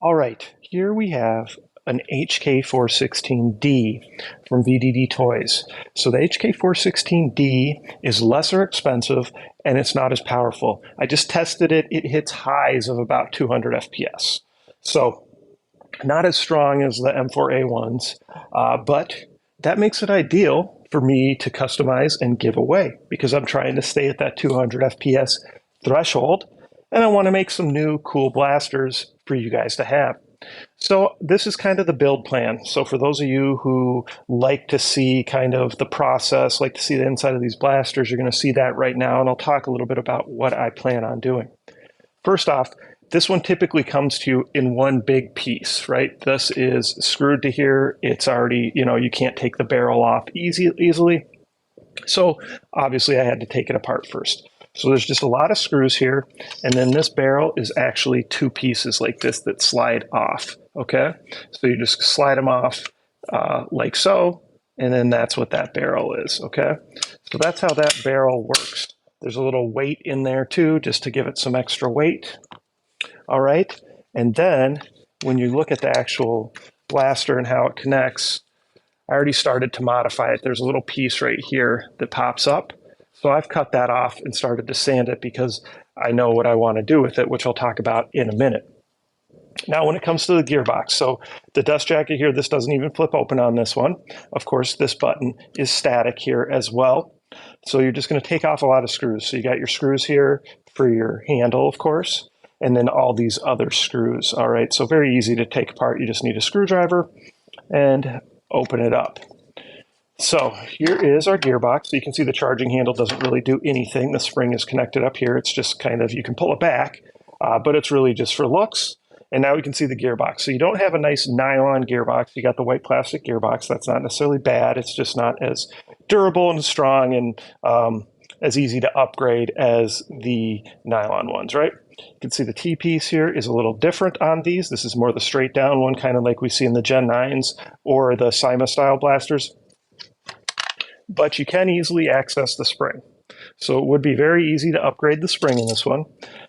All right, here we have an HK416D from VDD Toys. So the HK416D is lesser expensive and it's not as powerful. I just tested it. It hits highs of about 200 FPS. So not as strong as the M4A1s, but that makes it ideal for me to customize and give away because I'm trying to stay at that 200 FPS threshold and I want to make some new cool blasters for you guys to have. So this is kind of the build plan. So for those of you who like to see kind of the process, like to see the inside of these blasters, you're going to see that right now, and I'll talk a little bit about what I plan on doing. First off, this one typically comes to you in one big piece, right? This is screwed to here. It's already, you can't take the barrel off easily. So obviously I had to take it apart first. So there's just a lot of screws here. And then this barrel is actually two pieces like this that slide off, okay? So you just slide them off like so, and then that's what that barrel is, okay? So that's how that barrel works. There's a little weight in there too, just to give it some extra weight. All right, and then when you look at the actual blaster and how it connects, I already started to modify it. There's a little piece right here that pops up. So I've cut that off and started to sand it because I know what I want to do with it, which I'll talk about in a minute. Now, when it comes to the gearbox, so the dust jacket here, this doesn't even flip open on this one. Of course, this button is static here as well. So you're just going to take off a lot of screws. So you got your screws here for your handle, of course, and then all these other screws. All right, so very easy to take apart. You just need a screwdriver and open it up. So here is our gearbox. So you can see the charging handle doesn't really do anything. The spring is connected up here. It's just kind of, you can pull it back, but it's really just for looks. And now we can see the gearbox. So you don't have a nice nylon gearbox. You got the white plastic gearbox. That's not necessarily bad. It's just not as durable and strong and as easy to upgrade as the nylon ones, right? You can see the T-piece here is a little different on these. This is more the straight down one, kind of like we see in the Gen 9s or the Cyma style blasters. But you can easily access the spring. So it would be very easy to upgrade the spring in this one.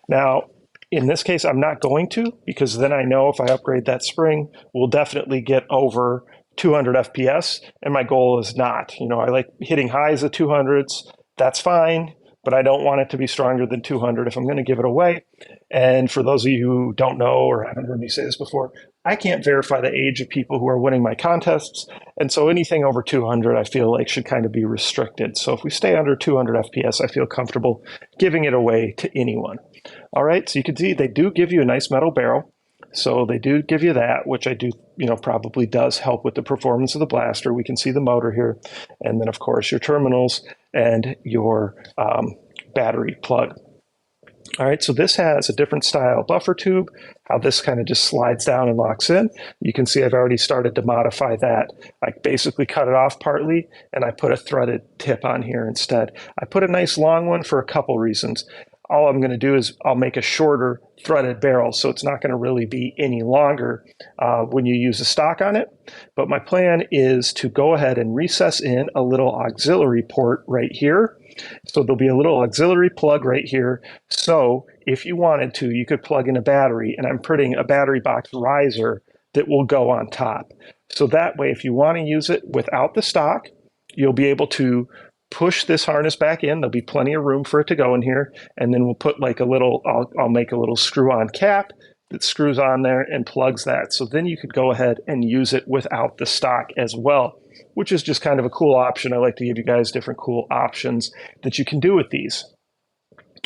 Now, in this case, I'm not going to, because then I know if I upgrade that spring, we'll definitely get over 200 FPS, and my goal is not. I like hitting highs of 200s. That's fine, but I don't want it to be stronger than 200 if I'm going to give it away. And for those of you who don't know or haven't heard me say this before, I can't verify the age of people who are winning my contests. And so anything over 200, I feel like should kind of be restricted. So if we stay under 200 FPS, I feel comfortable giving it away to anyone. All right, so you can see they do give you a nice metal barrel. So they do give you that, which I do, probably does help with the performance of the blaster. We can see the motor here. And then, of course, your terminals and your battery plug. All right, so this has a different style buffer tube, how this kind of just slides down and locks in. You can see I've already started to modify that. I basically cut it off partly, and I put a threaded tip on here instead. I put a nice long one for a couple reasons. All I'm going to do is I'll make a shorter threaded barrel, so it's not going to really be any longer when you use a stock on it. But my plan is to go ahead and recess in a little auxiliary port right here. So there'll be a little auxiliary plug right here. So if you wanted to, you could plug in a battery, and I'm putting a battery box riser that will go on top. So that way, if you want to use it without the stock, you'll be able to push this harness back in. There'll be plenty of room for it to go in here. And then we'll put like a little, I'll make a little screw-on cap that screws on there and plugs that. So then you could go ahead and use it without the stock as well, which is just kind of a cool option. I like to give you guys different cool options that you can do with these.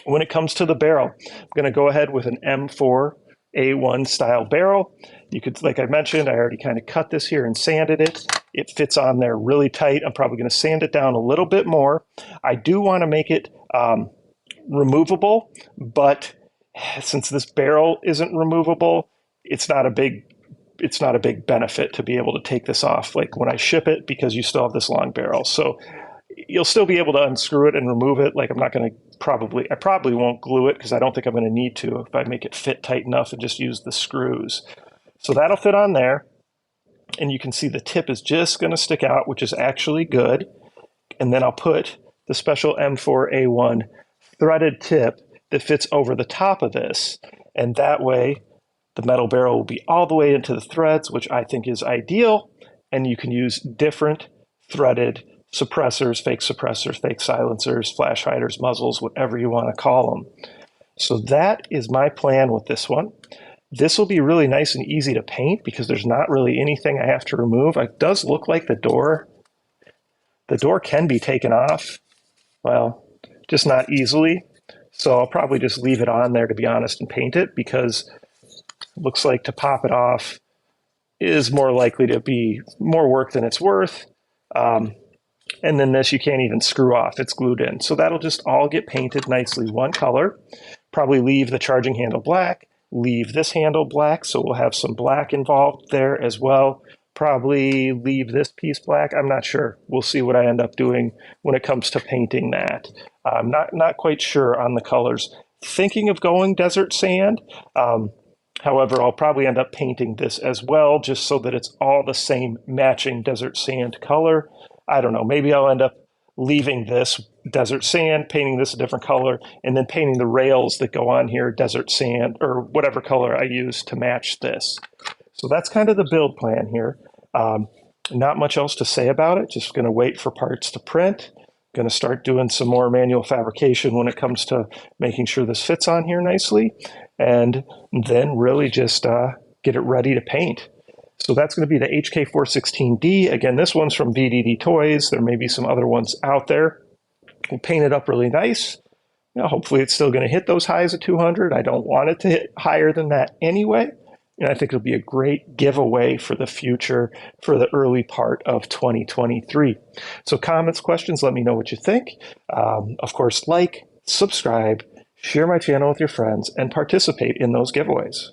When it comes to the barrel, I'm going to go ahead with an M4A1 style barrel. You could, like I mentioned, I already kind of cut this here and sanded it. It fits on there really tight. I'm probably going to sand it down a little bit more. I do want to make it removable, but since this barrel isn't removable, it's not a big benefit to be able to take this off like when I ship it, because you still have this long barrel. So you'll still be able to unscrew it and remove it. Like I probably won't glue it because I don't think I'm going to need to if I make it fit tight enough and just use the screws. So that'll fit on there. And you can see the tip is just going to stick out, which is actually good. And then I'll put the special M4A1 threaded tip that fits over the top of this. And that way The metal barrel will be all the way into the threads, which I think is ideal. And you can use different threaded suppressors, fake silencers, flash hiders, muzzles, whatever you want to call them. So that is my plan with this one. This will be really nice and easy to paint because there's not really anything I have to remove. It does look like the door can be taken off. Well, just not easily. So I'll probably just leave it on there, to be honest, and paint it, because it looks like to pop it off is more likely to be more work than it's worth. And then this you can't even screw off, it's glued in. So that'll just all get painted nicely one color. Probably leave the charging handle black, leave this handle black, so we'll have some black involved there as well. Probably leave this piece black, I'm not sure. We'll see what I end up doing when it comes to painting that. I'm not quite sure on the colors. Thinking of going desert sand. However, I'll probably end up painting this as well, just so that it's all the same matching desert sand color. I don't know, maybe I'll end up leaving this desert sand, painting this a different color, and then painting the rails that go on here desert sand, or whatever color I use to match this. So that's kind of the build plan here. Not much else to say about it, just gonna wait for parts to print. Gonna start doing some more manual fabrication when it comes to making sure this fits on here nicely, and then really just get it ready to paint. So that's going to be the HK416D. Again, this one's from VDD Toys. There may be some other ones out there. We'll paint it up really nice. Now, hopefully it's still going to hit those highs of 200. I don't want it to hit higher than that anyway. And I think it'll be a great giveaway for the future, for the early part of 2023. So comments, questions, let me know what you think. Of course, like, subscribe, share my channel with your friends, and participate in those giveaways.